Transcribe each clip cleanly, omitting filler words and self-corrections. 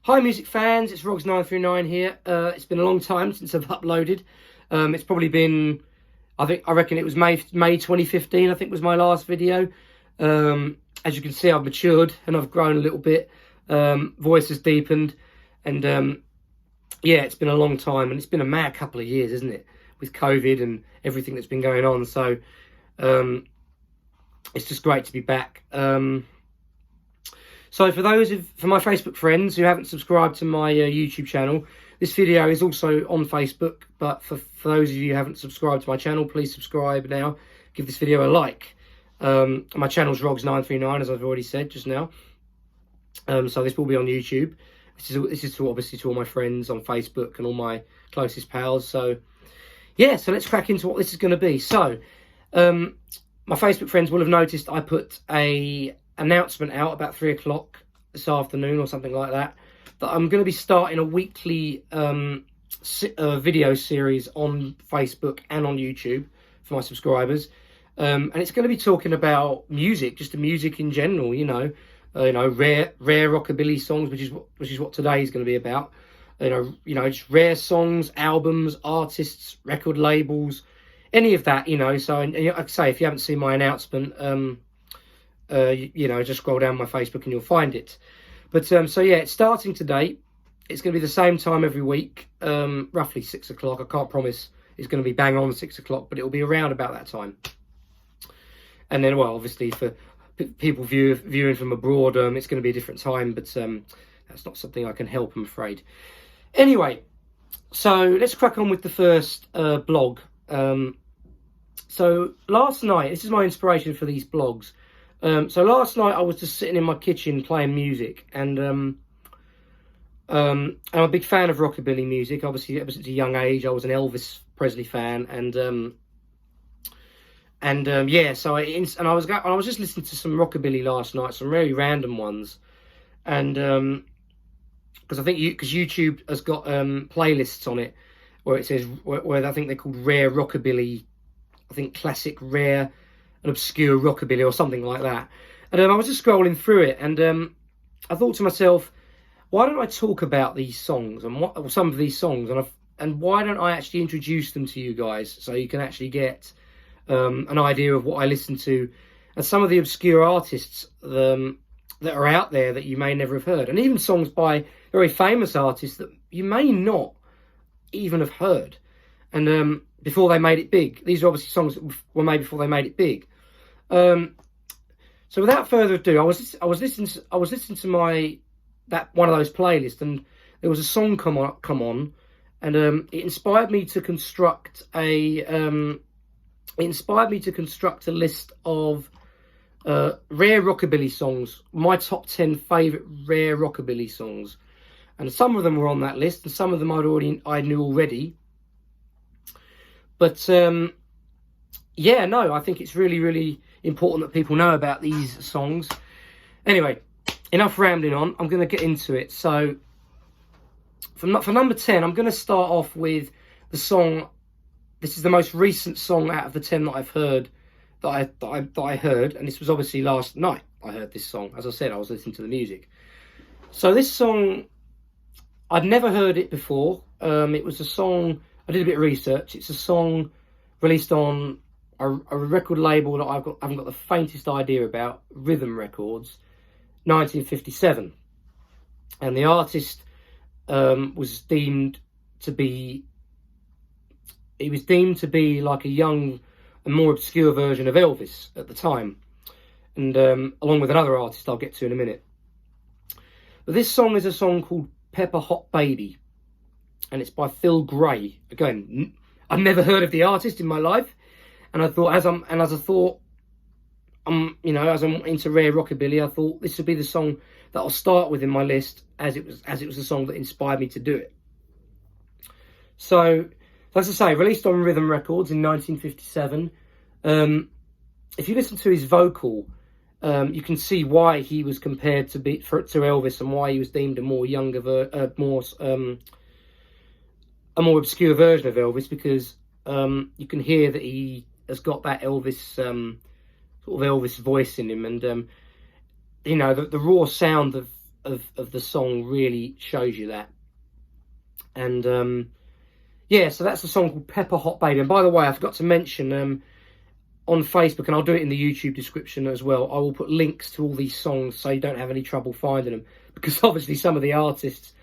Hi music fans, it's Rogs939 here. It's been a long time since I've uploaded. It's probably been, I reckon it was May 2015, I think was my last video. As you can see, I've matured and I've grown a little bit. Voice has deepened, and yeah, it's been a long time, and it's been a mad couple of years, isn't it? With COVID and everything that's been going on. So it's just great to be back. So for my Facebook friends who haven't subscribed to my YouTube channel, this video is also on Facebook. But for those of you who haven't subscribed to my channel, please subscribe now. Give this video a like. My channel's Rogs939, as I've already said just now. So this will be on YouTube. This is obviously to all my friends on Facebook and all my closest pals. So yeah, so let's crack into what this is going to be. So my Facebook friends will have noticed I put a announcement out about 3 o'clock this afternoon or something like that, that I'm going to be starting a weekly video series on Facebook and on YouTube for my subscribers, and it's going to be talking about music, just the music in general, you know, rare rockabilly songs, which is what today is going to be about. You know, just rare songs, albums, artists, record labels, any of that, you know. So, and like I say, if you haven't seen my announcement, you know, just scroll down my Facebook and you'll find it. But so yeah, it's starting today. It's going to be the same time every week, roughly 6 o'clock. I can't promise it's going to be bang on 6 o'clock, but it'll be around about that time. And then, well, obviously for people viewing from abroad, it's going to be a different time, but that's not something I can help, I'm afraid. Anyway, so let's crack on with the first blog. So last night, this is my inspiration for these blogs. So last night I was just sitting in my kitchen playing music, and I'm a big fan of rockabilly music. Obviously, ever since a young age, I was an Elvis Presley fan, and yeah. So I was just listening to some rockabilly last night, some really random ones, and because I think YouTube has got playlists on it where it says where I think they're called rare rockabilly, I think classic, rare, an obscure rockabilly or something like that. And I was just scrolling through it, and I thought to myself, why don't I talk about these songs and some of these songs, and why don't I actually introduce them to you guys so you can actually get an idea of what I listen to and some of the obscure artists that are out there that you may never have heard, and even songs by very famous artists that you may not even have heard, and before they made it big. These are obviously songs that were made before they made it big. So without further ado, I was listening to one of those playlists, and there was a song come on, and it inspired me to construct a list of rare rockabilly songs, my top 10 favourite rare rockabilly songs, and some of them were on that list, and some of them I knew already. But yeah, no, I think it's really, really important that people know about these songs. Anyway, enough rambling on. I'm going to get into it. So for number 10, I'm going to start off with the song. This is the most recent song out of the 10 that I've heard, that I heard, and this was obviously last night I heard this song. As I said, I was listening to the music. So this song, I'd never heard it before. It was a song, I did a bit of research. It's a song released on a record label that I haven't got the faintest idea about, Rhythm Records, 1957. And the artist was deemed to be like a young and more obscure version of Elvis at the time. And along with another artist I'll get to in a minute. But this song is a song called Pepper Hot Baby, and it's by Phil Gray. Again, I've never heard of the artist in my life, and I thought, as I'm into rare rockabilly, I thought this would be the song that I'll start with in my list, as it was the song that inspired me to do it. So, as I say, released on Rhythm Records in 1957. If you listen to his vocal, you can see why he was compared to Elvis, and why he was deemed a more more obscure version of Elvis, because you can hear that he has got that Elvis sort of Elvis voice in him, and you know, the raw sound of of the song really shows you that. And yeah, so that's a song called Pepper Hot Baby. And by the way, I forgot to mention on Facebook, and I'll do it in the YouTube description as well, I will put links to all these songs so you don't have any trouble finding them, because obviously some of the artists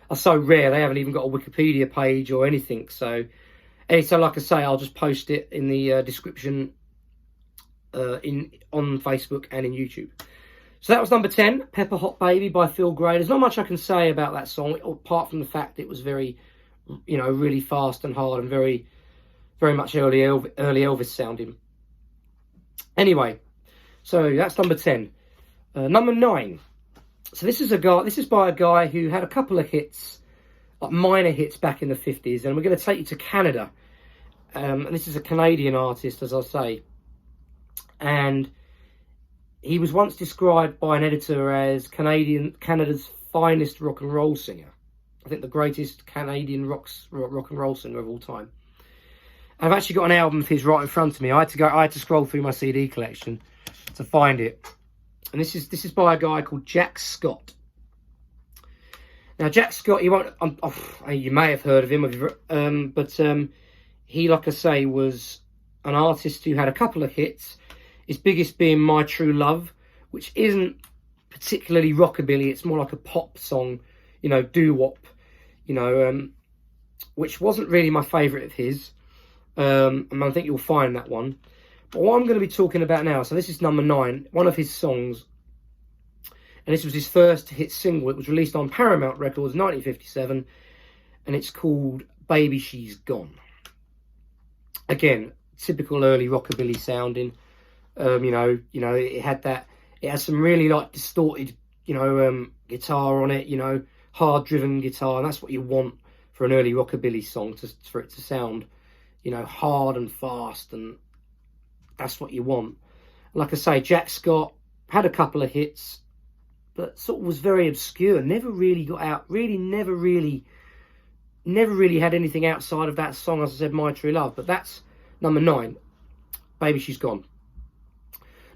are so rare they haven't even got a Wikipedia page or anything. So like I say, I'll just post it in the description on Facebook and in YouTube. So that was number 10, Pepper Hot Baby by Phil Gray. There's not much I can say about that song, apart from the fact it was very, you know, really fast and hard and very, very much early Elvis sounding. Anyway, so that's number 10. Number 9. So this is by a guy who had a couple of hits, like minor hits back in the 50s, and we're going to take you to Canada. And this is a Canadian artist, as I say. And he was once described by an editor as Canada's finest rock and roll singer. I think the greatest Canadian rock and roll singer of all time. I've actually got an album of his right in front of me. I had to scroll through my CD collection to find it. And this is by a guy called Jack Scott. Now, Jack Scott, you may have heard of him, but he, like I say, was an artist who had a couple of hits. His biggest being My True Love, which isn't particularly rockabilly. It's more like a pop song, you know, doo-wop, you know, which wasn't really my favourite of his. And I think you'll find that one. But what I'm going to be talking about now, so this is number 9, one of his songs. And this was his first hit single. It was released on Paramount Records, 1957. And it's called Baby She's Gone. Again, typical early rockabilly sounding. You know, it has some really like distorted, you know, guitar on it, you know, hard driven guitar. And that's what you want for an early rockabilly song, for it to sound, you know, hard and fast, and that's what you want. Like I say, Jack Scott had a couple of hits, but sort of was very obscure. Never really got out. Really, never really had anything outside of that song. As I said, My True Love. But that's number 9, Baby She's Gone.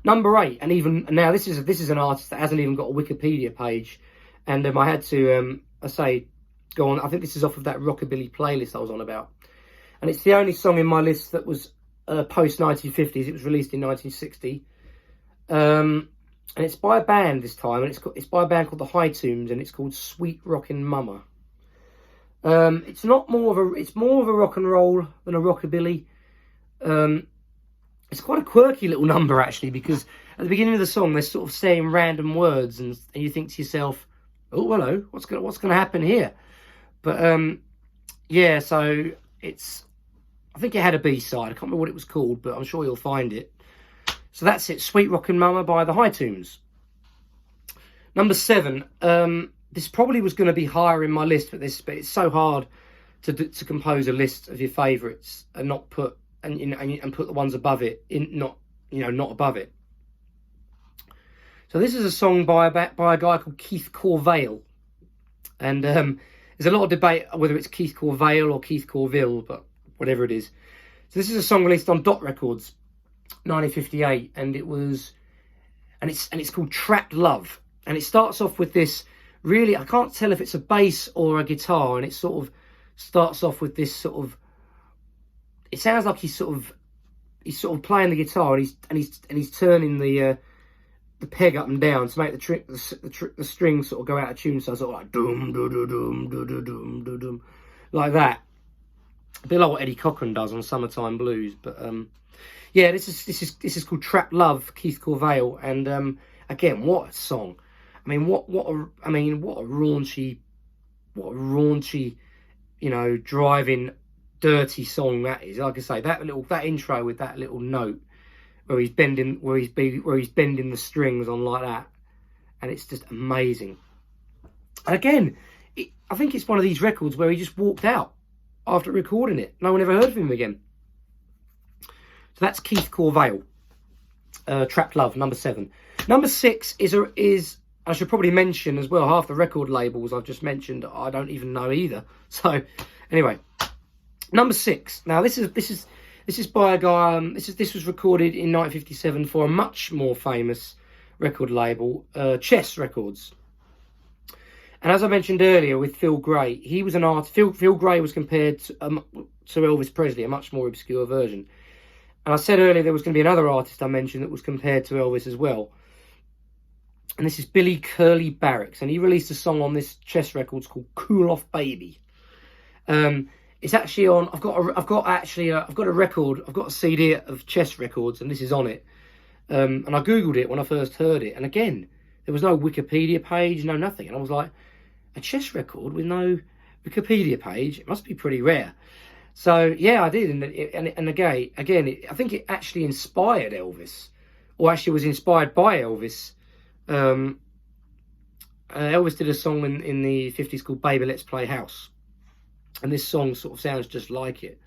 Number 8, and even now, this is an artist that hasn't even got a Wikipedia page, and I had to go on. I think this is off of that Rockabilly playlist I was on about, and it's the only song in my list that was post 1950s. It was released in 1960, and it's by a band this time, and it's by a band called the High Tunes, and it's called Sweet Rockin' Mama. It's more of a rock and roll than a rockabilly. It's quite a quirky little number, actually, because at the beginning of the song, they're sort of saying random words, and you think to yourself, "Oh, hello, what's going to happen here?" But yeah, so I think it had a B-side. I can't remember what it was called, but I'm sure you'll find it. So that's it, Sweet Rockin' Mama by the High Tunes. Number 7. This probably was going to be higher in my list, but it's so hard to compose a list of your favourites and not put. And put the ones above it not above it. So this is a song by a guy called Keith Courvale, and there's a lot of debate whether it's Keith Courvale or Keith Courville, but whatever it is. So this is a song released on Dot Records, 1958, and it's called Trapped Love, and it starts off with this really, I can't tell if it's a bass or a guitar, and it sort of starts off with this sort of. It sounds like he's sort of playing the guitar, and he's turning the peg up and down to make the strings sort of go out of tune. So it's sort of like doom doo doo doom doo doo doom doo doom, like that. A bit like what Eddie Cochran does on Summertime Blues. But yeah, this is called Trapped Love, Keith Courvale, and again, what a song! I mean, what a raunchy, you know, driving, dirty song that is. Like I say, that intro with that little note where he's bending the strings on like that, and it's just amazing. And again, I think it's one of these records where he just walked out after recording it. No one ever heard of him again. So that's Keith Courvale, Trapped Love, number 7. Number 6 is I should probably mention as well, half the record labels I've just mentioned I don't even know either. So anyway. Number 6. Now this is by a guy. This was recorded in 1957 for a much more famous record label, Chess Records, And as I mentioned earlier with Phil Gray, he was an artist. Phil Gray was compared to Elvis Presley, a much more obscure version. And I said earlier there was going to be another artist I mentioned that was compared to Elvis as well. And this is Billy Curley Barrix. And he released a song on this Chess Records called Cool Off Baby. It's actually on, I've got a record, I've got a CD of Chess Records, and this is on it. And I Googled it when I first heard it. And again, there was no Wikipedia page, no nothing. And I was like, a chess record with no Wikipedia page? It must be pretty rare. So, yeah, I did. And again, I think it actually inspired Elvis. Or actually was inspired by Elvis. Elvis did a song in the 50s called Baby Let's Play House. And this song sort of sounds just like it.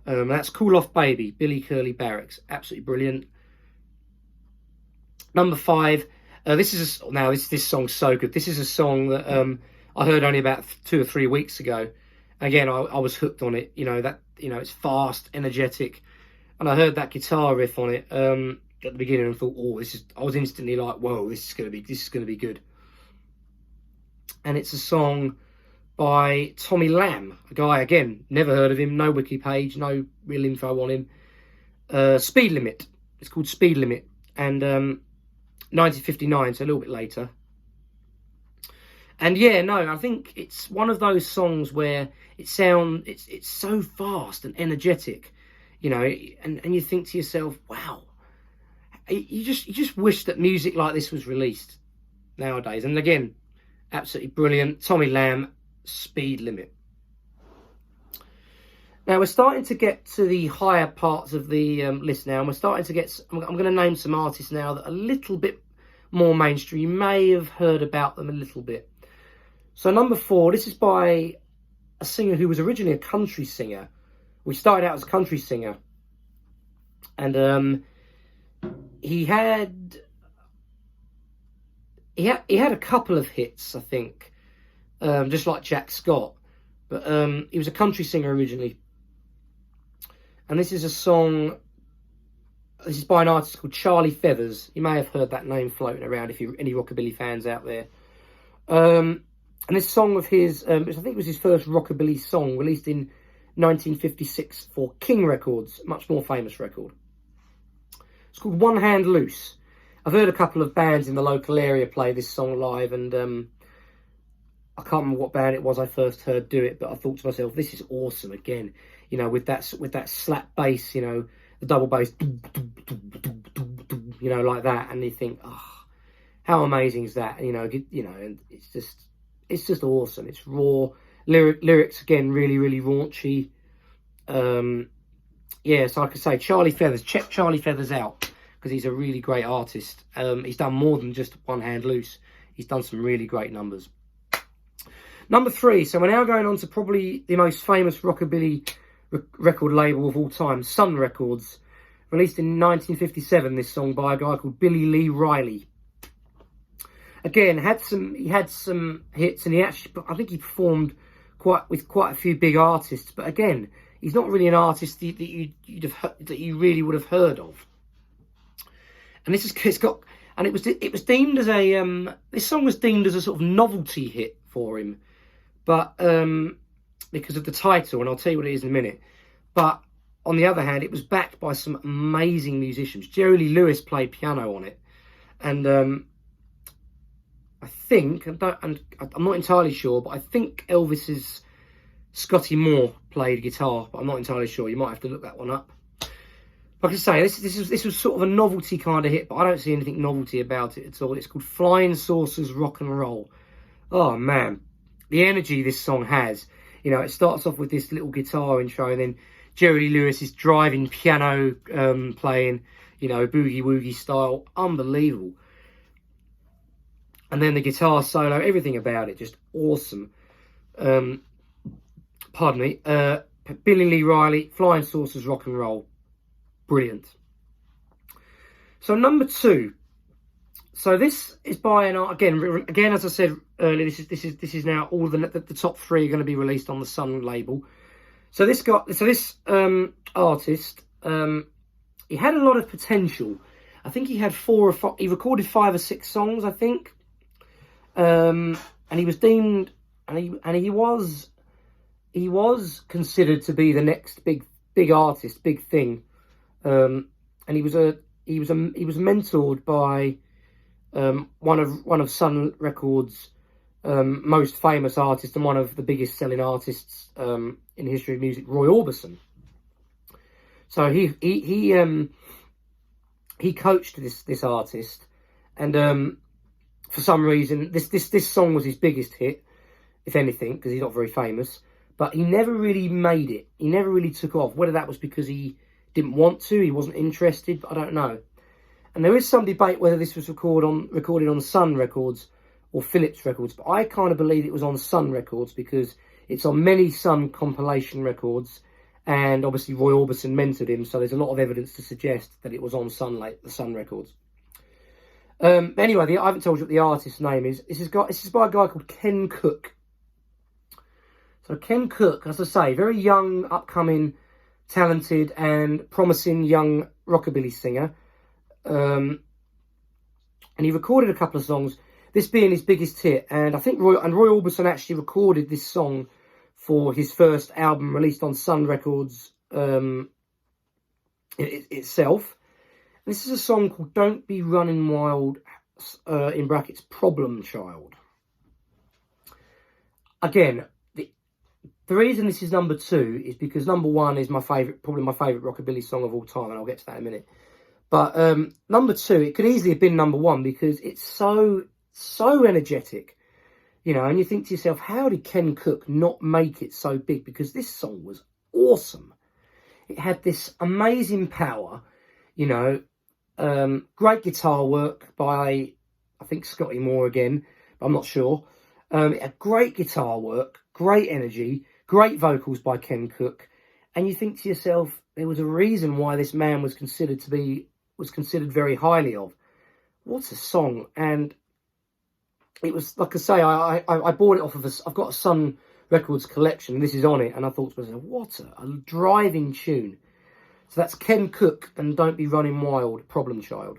That's Cool Off Baby, Billy Curley Barrix. Absolutely brilliant. Number 5. This song's so good. This is a song that I heard only about 2 or 3 weeks ago. Again, I was hooked on it. It's fast, energetic, and I heard that guitar riff on it at the beginning and thought, oh, I was instantly like, whoa, this is gonna be good. And it's a song by Tommy Lamb, a guy, again, never heard of him, no wiki page, no real info on him. Speed Limit. It's called Speed Limit, and 1959, so a little bit later. And yeah, no, I think it's one of those songs where it's so fast and energetic, and you think to yourself, wow, you just wish that music like this was released nowadays. And again, absolutely brilliant. Tommy Lamb, Speed Limit. Now we're starting to get to the higher parts of the list now, and we're starting to get. I'm going to name some artists now that are a little bit more mainstream. You may have heard about them a little bit. So number 4, this is by a singer who was originally a country singer. We started out as a country singer, and he had a couple of hits, I think, just like Jack Scott. But he was a country singer originally. And this is a song, this is by an artist called Charlie Feathers. You may have heard that name floating around if you're any Rockabilly fans out there. And this song of his, which I think was his first Rockabilly song, released in 1956 for King Records, much more famous record. It's called One Hand Loose. I've heard a couple of bands in the local area play this song live, and I can't remember what band it was I first heard do it, but I thought to myself, this is awesome again. With that slap bass, the double bass, like that, and you think, oh, how amazing is that? And it's just awesome. It's raw lyrics again, really, really raunchy. Yeah, so like I say, Charlie Feathers. Check Charlie Feathers out because he's a really great artist. He's done more than just One Hand Loose. He's done some really great numbers. Number 3. So we're now going on to probably the most famous Rockabilly record label of all time, Sun Records. Released in 1957, this song by a guy called Billy Lee Riley. Again, he had some hits, and I think he performed with quite a few big artists. But again, he's not really an artist that you really would have heard of. And it was deemed as a this song was deemed as a sort of novelty hit for him, but because of the title, and I'll tell you what it is in a minute. But on the other hand, it was backed by some amazing musicians. Jerry Lee Lewis played piano on it, and I think, and I'm not entirely sure, but I think Elvis's Scotty Moore played guitar, but I'm not entirely sure. You might have to look that one up. Like I say, this was sort of a novelty kind of hit, but I don't see anything novelty about it at all. It's called Flying Saucers Rock and Roll. Oh man, the energy this song has. It starts off with this little guitar intro, and then Jerry Lee Lewis is driving piano playing, boogie woogie style. Unbelievable. And then the guitar solo, everything about it, just awesome. Pardon me. Billy Lee Riley, Flying Saucers Rock and Roll. Brilliant. So number 2. So this is by an again as I said earlier, this is now all the top 3 are going to be released on the Sun label. So this artist, he had a lot of potential. I think he had 4 or 5. He recorded 5 or 6 songs, I think. and he was deemed, and he was considered to be the next big artist, big thing. And he was mentored by one of Sun Records' most famous artists and one of the biggest selling artists in the history of music, Roy Orbison. So he coached this artist, and for some reason this song was his biggest hit, if anything, because he's not very famous. But he never really made it. He never really took off. Whether that was because he didn't want to, he wasn't interested, I don't know. And there is some debate whether this was recorded on Sun Records or Philips Records, but I kind of believe it was on Sun Records because it's on many Sun compilation records, and obviously Roy Orbison mentored him, so there's a lot of evidence to suggest that it was on the Sun Records. Anyway, I haven't told you what the artist's name is. This is by a guy called Ken Cook. So Ken Cook, as I say, very young, upcoming, talented and promising young rockabilly singer. And he recorded a couple of songs, this being his biggest hit. And I think Roy Orbison actually recorded this song for his first album released on Sun Records itself. And this is a song called Don't Be Running Wild, in brackets, Problem Child. Again, the reason this is number 2 is because number 1 is probably my favourite rockabilly song of all time, and I'll get to that in a minute. But number 2, it could easily have been number 1 because it's so energetic, you know. And you think to yourself, how did Ken Cook not make it so big? Because this song was awesome. It had this amazing power, you know. Great guitar work by, I think, Scotty Moore again, but I'm not sure. It had great guitar work, great energy, great vocals by Ken Cook, and you think to yourself, there was a reason why this man was considered very highly of. What a song! And it was, like I say, I bought it off of I've got a Sun Records collection, and this is on it, and I thought to myself, what a driving tune. So that's Ken Cook and Don't Be Running Wild, Problem Child.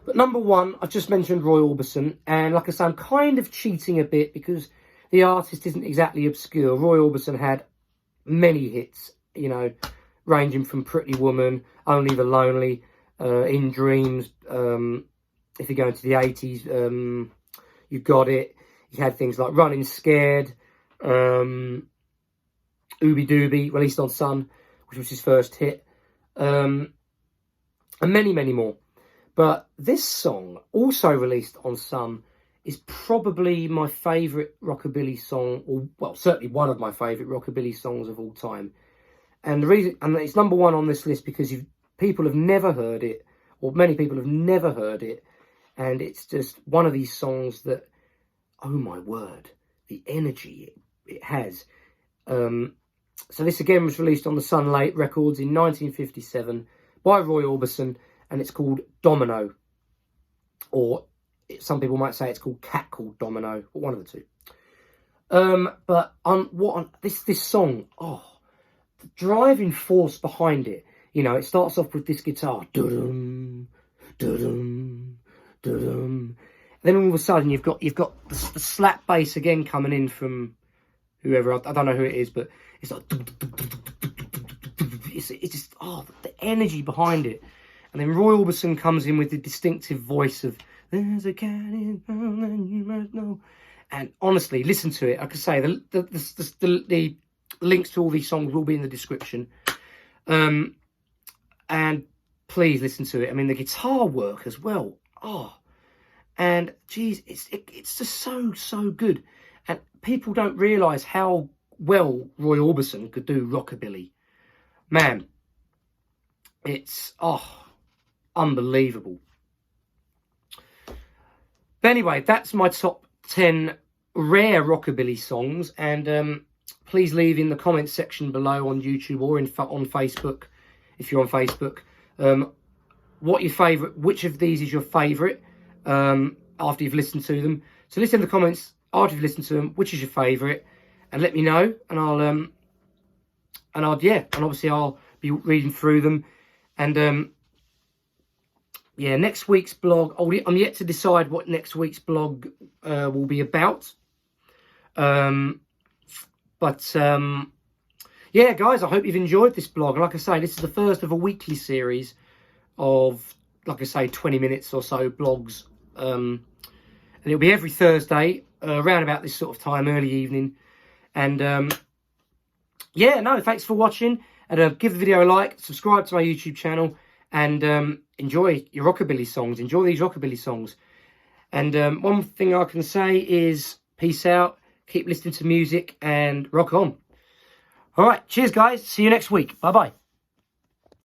But number 1, I just mentioned Roy Orbison, and like I say, I'm kind of cheating a bit because the artist isn't exactly obscure. Roy Orbison had many hits, you know, ranging from Pretty Woman, Only the Lonely, In Dreams. If you go into the 80s, You Got It. You had things like Runnin Scared, Ooby Dooby, released on Sun, which was his first hit, and many, many more. But this song, also released on Sun, is probably my favourite rockabilly song, or, well, certainly one of my favourite rockabilly songs of all time. And the reason, and it's number 1 on this list because people have never heard it, or many people have never heard it, and it's just one of these songs that, oh my word, the energy it has. So this again was released on the Sun Late Records in 1957 by Roy Orbison, and it's called Domino, or some people might say it's called Cat Called Domino, or one of the two. But this song, the driving force behind it, you know, it starts off with this guitar, dum dum dum, then all of a sudden you've got the slap bass again coming in from whoever, I don't know who it is, but it's like it's just the energy behind it. And then Roy Orbison comes in with the distinctive voice of "There's a cat in town and you must know." And honestly, listen to it. Like I say, the links to all these songs will be in the description. And please listen to it. I mean, the guitar work as well. And geez, it's just so good. And people don't realise how well Roy Orbison could do rockabilly. Man, it's unbelievable. But anyway, that's my top 10 rare rockabilly songs, and please leave in the comments section below on YouTube or on Facebook, if you're on Facebook, what your favourite, which of these is your favourite after you've listened to them. So listen in the comments after you've listened to them, which is your favourite, and let me know, and obviously I'll be reading through them and yeah, next week's blog, I'm yet to decide what next week's blog will be about. Yeah, guys, I hope you've enjoyed this blog. Like I say, this is the first of a weekly series of, like I say, 20 minutes or so blogs. And it'll be every Thursday, around about this sort of time, early evening. And yeah, no, thanks for watching. And give the video a like, subscribe to my YouTube channel, and enjoy your rockabilly songs. Enjoy these rockabilly songs. And one thing I can say is peace out, keep listening to music, and rock on. All right, cheers, guys. See you next week. Bye-bye.